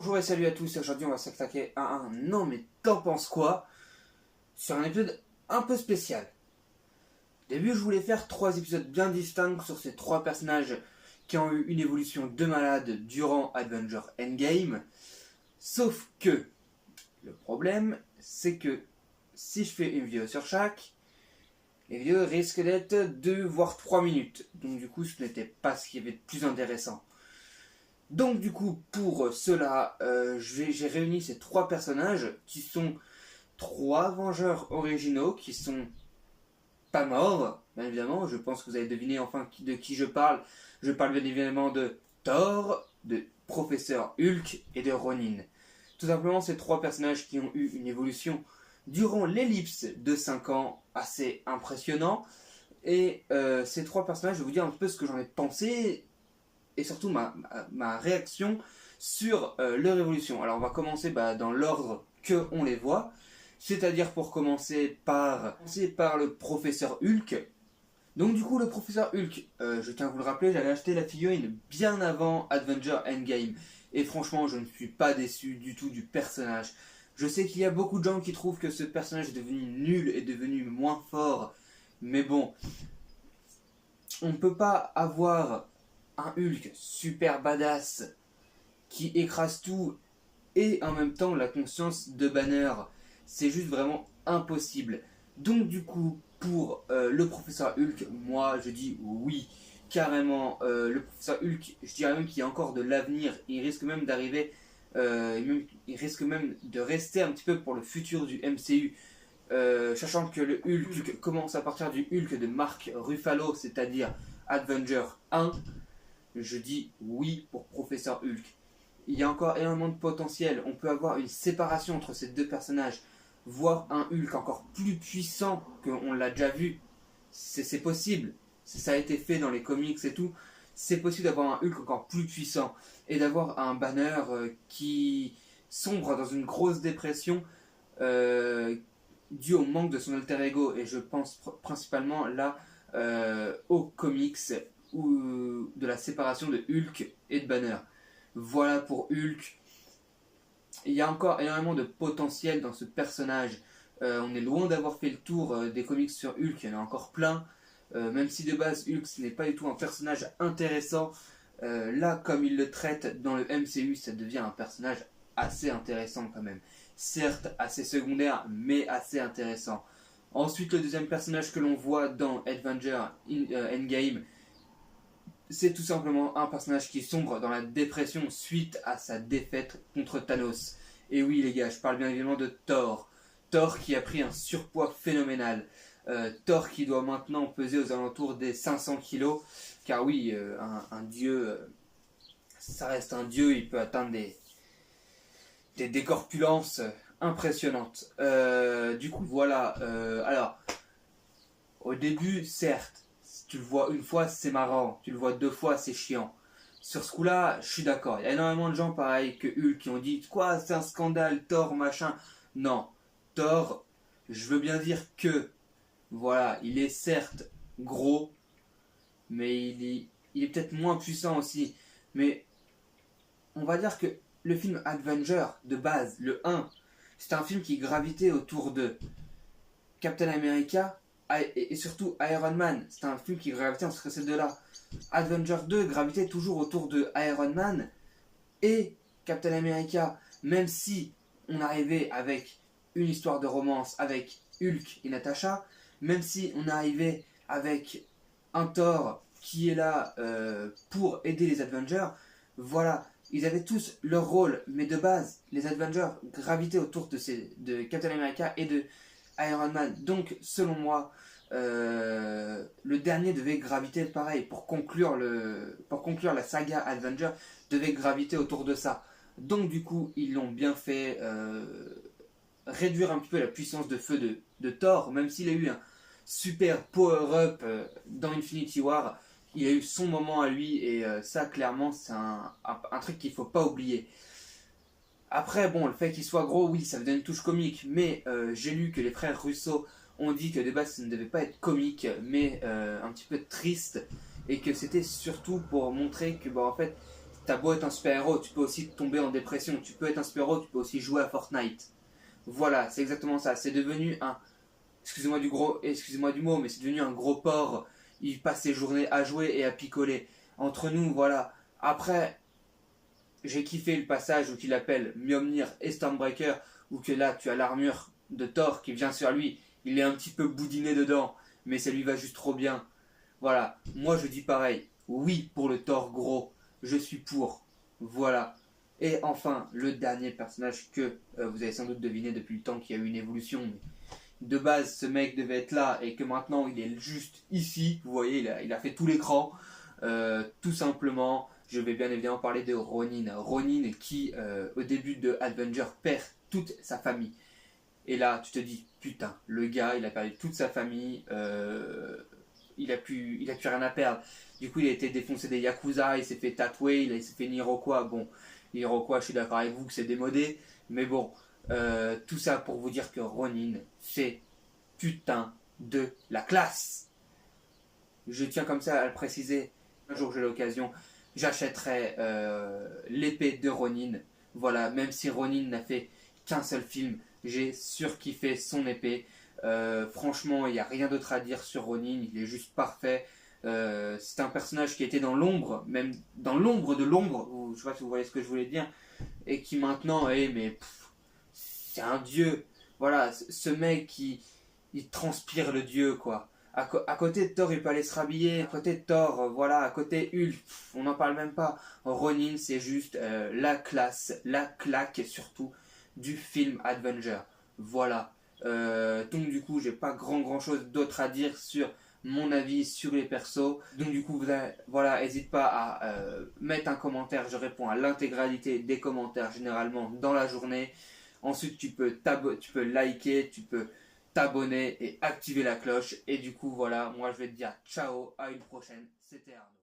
Bonjour et salut à tous, aujourd'hui on va s'attaquer à un non mais t'en penses quoi sur un épisode un peu spécial. Au début je voulais faire 3 épisodes bien distincts sur ces 3 personnages qui ont eu une évolution de malade durant Avenger Endgame. Sauf que le problème c'est que si je fais une vidéo sur chaque, les vidéos risquent d'être 2 voire 3 minutes. Donc du coup ce n'était pas ce qui y avait de plus intéressant. Donc du coup, pour cela, j'ai réuni ces 3 personnages qui sont 3 Vengeurs originaux, qui sont pas morts, bien évidemment. Je pense que vous avez deviné enfin de qui je parle. Je parle bien évidemment de Thor, de Professeur Hulk et de Ronin. Tout simplement, ces 3 personnages qui ont eu une évolution durant l'ellipse de 5 ans assez impressionnant. Et ces 3 personnages, je vais vous dire un peu ce que j'en ai pensé et surtout ma réaction sur leur évolution. Alors on va commencer dans l'ordre que on les voit, c'est-à-dire pour commencer par le professeur Hulk. Donc du coup le professeur Hulk, je tiens à vous le rappeler, j'avais acheté la figurine bien avant Avenger Endgame et franchement je ne suis pas déçu du tout du personnage. Je sais qu'il y a beaucoup de gens qui trouvent que ce personnage est devenu nul, est devenu moins fort, mais bon, on ne peut pas avoir un Hulk super badass qui écrase tout et en même temps la conscience de Banner. C'est juste vraiment impossible. Donc du coup, pour le professeur Hulk, moi je dis oui, carrément. Le professeur Hulk, je dirais même qu'il y a encore de l'avenir. Il risque même d'arriver, il risque même de rester un petit peu pour le futur du MCU. Sachant que le Hulk commence à partir du Hulk de Mark Ruffalo, c'est-à-dire Avenger 1, je dis oui pour Professeur Hulk. Il y a encore énormément de potentiel. On peut avoir une séparation entre ces 2 personnages, voir un Hulk encore plus puissant qu'on l'a déjà vu. C'est possible. Ça a été fait dans les comics et tout. C'est possible d'avoir un Hulk encore plus puissant et d'avoir un Banner qui sombre dans une grosse dépression due au manque de son alter ego. Et je pense principalement là aux comics ou de la séparation de Hulk et de Banner. Voilà pour Hulk. Il y a encore énormément de potentiel dans ce personnage. On est loin d'avoir fait le tour des comics sur Hulk, il y en a encore plein. Même si de base Hulk ce n'est pas du tout un personnage intéressant, là comme il le traite dans le MCU, ça devient un personnage assez intéressant quand même. Certes assez secondaire, mais assez intéressant. Ensuite, le deuxième personnage que l'on voit dans Avenger Endgame, c'est tout simplement un personnage qui sombre dans la dépression suite à sa défaite contre Thanos. Et oui les gars, je parle bien évidemment de Thor. Thor qui a pris un surpoids phénoménal. Thor qui doit maintenant peser aux alentours des 500 kilos. Car oui, un dieu, ça reste un dieu, il peut atteindre des corpulences impressionnantes. Du coup voilà, alors, au début certes, tu le vois une fois, c'est marrant. Tu le vois 2 fois, c'est chiant. Sur ce coup-là, je suis d'accord. Il y a énormément de gens pareil que Hulk qui ont dit quoi, c'est un scandale, Thor, machin. Non, Thor, je veux bien dire que, voilà, il est certes gros, mais il est peut-être moins puissant aussi. Mais on va dire que le film Avenger, de base, le 1, c'est un film qui gravitait autour de Captain America et surtout Iron Man. C'est un film qui gravitait entre ces deux-là. Avenger 2 gravitait toujours autour de Iron Man et Captain America. Même si on arrivait avec une histoire de romance avec Hulk et Natasha, même si on arrivait avec un Thor qui est là pour aider les Avengers, voilà, ils avaient tous leur rôle, mais de base, les Avengers gravitaient autour de Captain America et de Iron Man. Donc, selon moi, le dernier devait graviter pareil pour conclure la saga Avenger, devait graviter autour de ça. Donc, du coup, ils l'ont bien fait réduire un petit peu la puissance de feu de Thor, même s'il a eu un super power-up dans Infinity War. Il a eu son moment à lui et ça, clairement, c'est un truc qu'il ne faut pas oublier. Après, bon, le fait qu'il soit gros, oui, ça me donne une touche comique, mais j'ai lu que les frères Russo ont dit que de base ça ne devait pas être comique, mais un petit peu triste, et que c'était surtout pour montrer que, en fait, t'as beau être un super-héros, tu peux aussi tomber en dépression. Tu peux être un super-héros, tu peux aussi jouer à Fortnite. Voilà, c'est exactement ça. C'est devenu un, excusez-moi du mot, mais c'est devenu un gros porc. Il passe ses journées à jouer et à picoler. Entre nous, voilà. Après, j'ai kiffé le passage où il appelle Mjolnir et Stormbreaker, où que là, tu as l'armure de Thor qui vient sur lui. Il est un petit peu boudiné dedans, mais ça lui va juste trop bien. Voilà, moi je dis pareil. Oui pour le Thor gros, je suis pour. Voilà. Et enfin, le dernier personnage que vous avez sans doute deviné depuis le temps qu'il y a eu une évolution, mais de base, ce mec devait être là et que maintenant il est juste ici. Vous voyez, il a fait tout l'écran. Tout simplement, je vais bien évidemment parler de Ronin. Ronin qui, au début de Avenger, perd toute sa famille. Et là, tu te dis, putain, le gars, il a perdu toute sa famille. Il a plus rien à perdre. Du coup, il a été défoncé des Yakuza, il s'est fait tatouer, il s'est fait Iroquois. Bon, Iroquois, je suis d'accord avec vous que c'est démodé. Mais bon, tout ça pour vous dire que Ronin, c'est putain de la classe. Je tiens comme ça à le préciser. Un jour j'ai l'occasion, j'achèterai l'épée de Ronin. Voilà, même si Ronin n'a fait qu'un seul film, j'ai surkiffé son épée. Franchement, il n'y a rien d'autre à dire sur Ronin, il est juste parfait. C'est un personnage qui était dans l'ombre, même dans l'ombre de l'ombre, je ne sais pas si vous voyez ce que je voulais dire, et qui maintenant est, mais c'est un dieu. Voilà, ce mec qui il transpire le dieu, quoi. À côté de Thor, il peut aller se rhabiller. À côté de Thor, voilà. À côté Hulk, on n'en parle même pas. Ronin, c'est juste la classe, la claque surtout du film Avenger. Voilà. Donc du coup, j'ai pas grand chose d'autre à dire sur mon avis sur les persos. Donc du coup, voilà, n'hésite pas à mettre un commentaire. Je réponds à l'intégralité des commentaires généralement dans la journée. Ensuite, tu peux liker, tu peux t'abonner et activer la cloche. Et du coup, voilà, moi je vais te dire ciao, à une prochaine. C'était Arnaud.